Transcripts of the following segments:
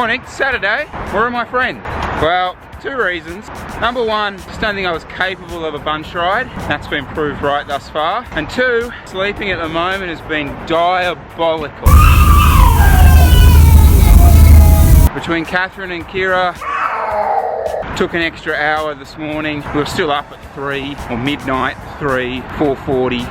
Morning, Saturday. Where are my friends? Well, two reasons. Number one, just don't think I was capable of a bunch ride. That's been proved right thus far. And two, sleeping at the moment has been diabolical. Between Catherine and Kira, took an extra hour this morning. We were still up at 3, or midnight, 3, 4:40.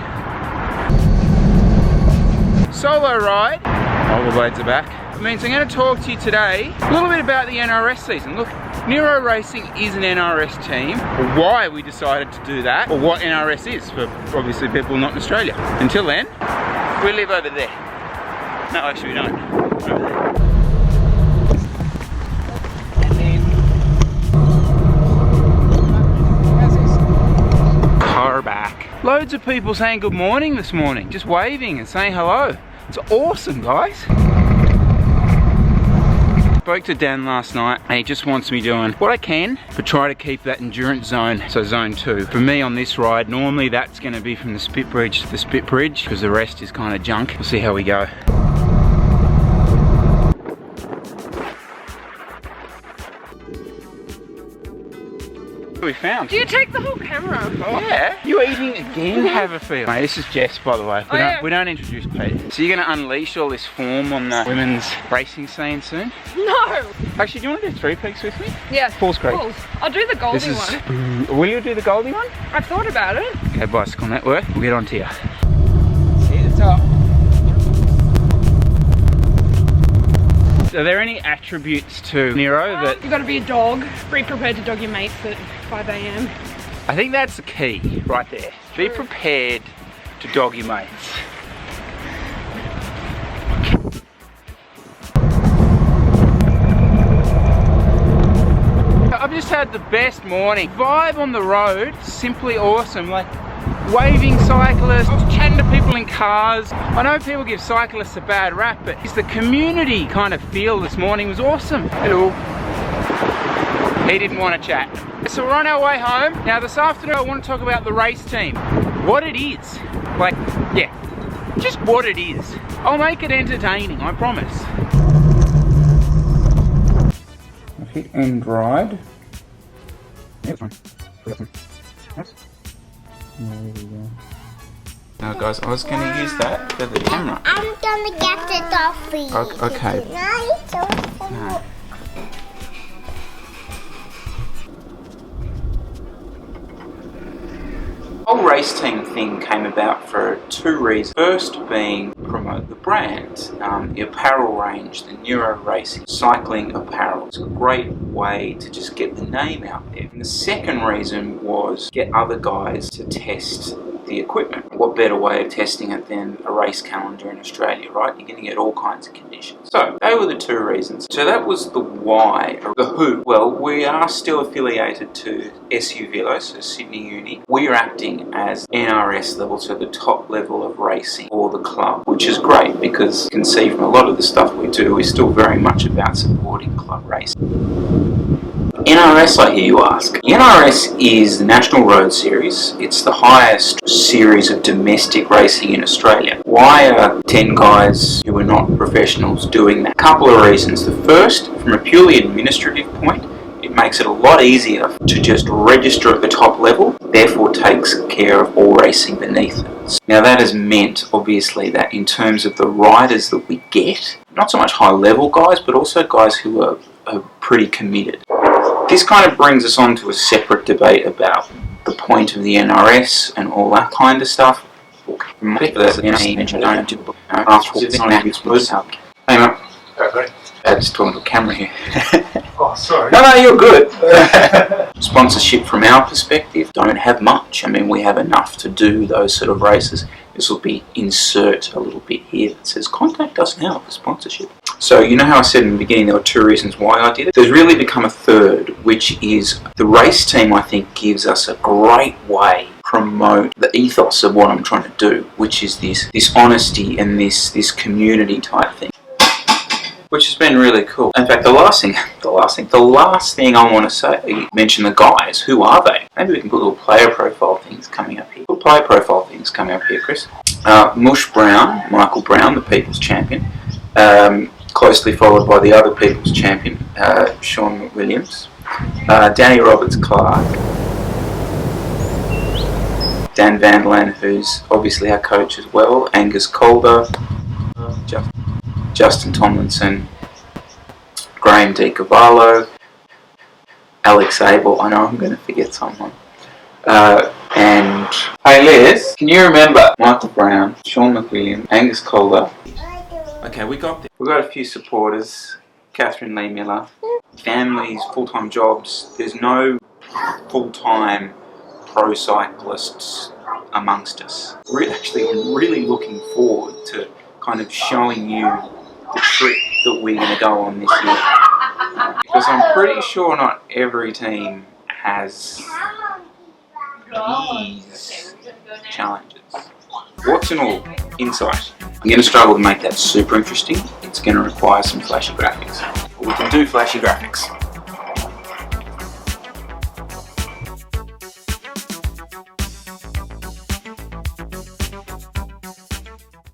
Solo ride. Rollerblades are back. It means I'm going to talk to you today a little bit about the NRS season. Look, Nero Racing is an NRS team, or why we decided to do that, or what NRS is for obviously people not in Australia. Until then, we live over there. No, actually we don't. Over there. Car back. Loads of people saying good morning this morning, just waving and saying hello. It's awesome, guys. Spoke to Dan last night and he just wants me doing what I can but try to keep that endurance zone, so zone 2. For me on this ride, normally that's going to be from the spit bridge to the spit bridge because the rest is kind of junk. We'll see how we go. We found. Do you take the whole camera? Oh yeah. You eating again? Have a feel. Mate, this is Jess, by the way. We don't introduce Pete. So you're going to unleash all this form on the women's racing scene soon? No. Actually, do you want to do 3 peaks with me? Yeah. Falls Creek. I'll do the Goldie one. Will you do the Goldie one? I've thought about it. Okay, Bicycle Network. We'll get on to you. See you at the top. Are there any attributes to Nero that... You've got to be a dog. Be prepared to dog your mates at 5 AM. I think that's the key right there. Be prepared to dog your mates. I've just had the best morning. Vibe on the road, simply awesome. Like waving cyclists, chatting to people in cars. I know people give cyclists a bad rap, but it's the community kind of feel this morning was awesome. Hello. He didn't want to chat. So we're on our way home. Now this afternoon I want to talk about the race team. What it is. Like, yeah, just what it is. I'll make it entertaining, I promise. I've hit end ride. Yeah, fine. Yes. There we go. Now guys, I was going to use that for the camera. I'm going to get it off you. Okay. No. The whole race team thing came about for 2 reasons. First being promote the brand, the apparel range, the Nero Racing cycling apparel. It's a great way to just get the name out there. And the second reason was get other guys to test the equipment. What better way of testing it than a race calendar in Australia, right? You're going to get all kinds of conditions. So they were the 2 reasons. So that was the why. The who. Well, we are still affiliated to SU Velo, so Sydney Uni. We're acting as NRS level, so the top level of racing for the club, which is great because you can see from a lot of the stuff we do, we're still very much about supporting club racing. NRS, I hear you ask. The NRS is the National Road Series. It's the highest series of domestic racing in Australia. Why are 10 guys who are not professionals doing that? A couple of reasons. The first, from a purely administrative point, it makes it a lot easier to just register at the top level, therefore takes care of all racing beneath it. Now that has meant, obviously, that in terms of the riders that we get, not so much high level guys, but also guys who are pretty committed. This kind of brings us on to a separate debate about the point of the NRS and all that kind of stuff. Just talking to a camera here. Oh, sorry. No, you're good. Sponsorship from our perspective don't have much. I mean, we have enough to do those sort of races. This will be insert a little bit here that says contact us now for sponsorship. So you know how I said in the beginning there were 2 reasons why I did it? There's really become a third, which is the race team, I think, gives us a great way to promote the ethos of what I'm trying to do, which is this honesty and this community type thing, which has been really cool. In fact, the last thing I want to say, mention the guys. Who are they? Maybe we can put little player profile things coming up here. Little player profile things coming up here, Chris. Mush Brown, Michael Brown, the People's Champion. closely followed by the other People's Champion, Sean McWilliams, Danny Roberts-Clark, Dan Vanderland, who's obviously our coach as well, Angus Calder, Justin Tomlinson, Graham Di Cavallo, Alex Abel. I know I'm going to forget someone. And hey Liz, can you remember Michael Brown, Sean McWilliams, Angus Calder? Okay, we got a few supporters. Catherine Lee Miller. Families, full-time jobs. There's no full-time pro cyclists amongst us. I'm really looking forward to kind of showing you the trip that we're going to go on this year. Because I'm pretty sure not every team has these challenges. What's in all? Insight. I'm going to struggle to make that super interesting. It's going to require some flashy graphics. But we can do flashy graphics.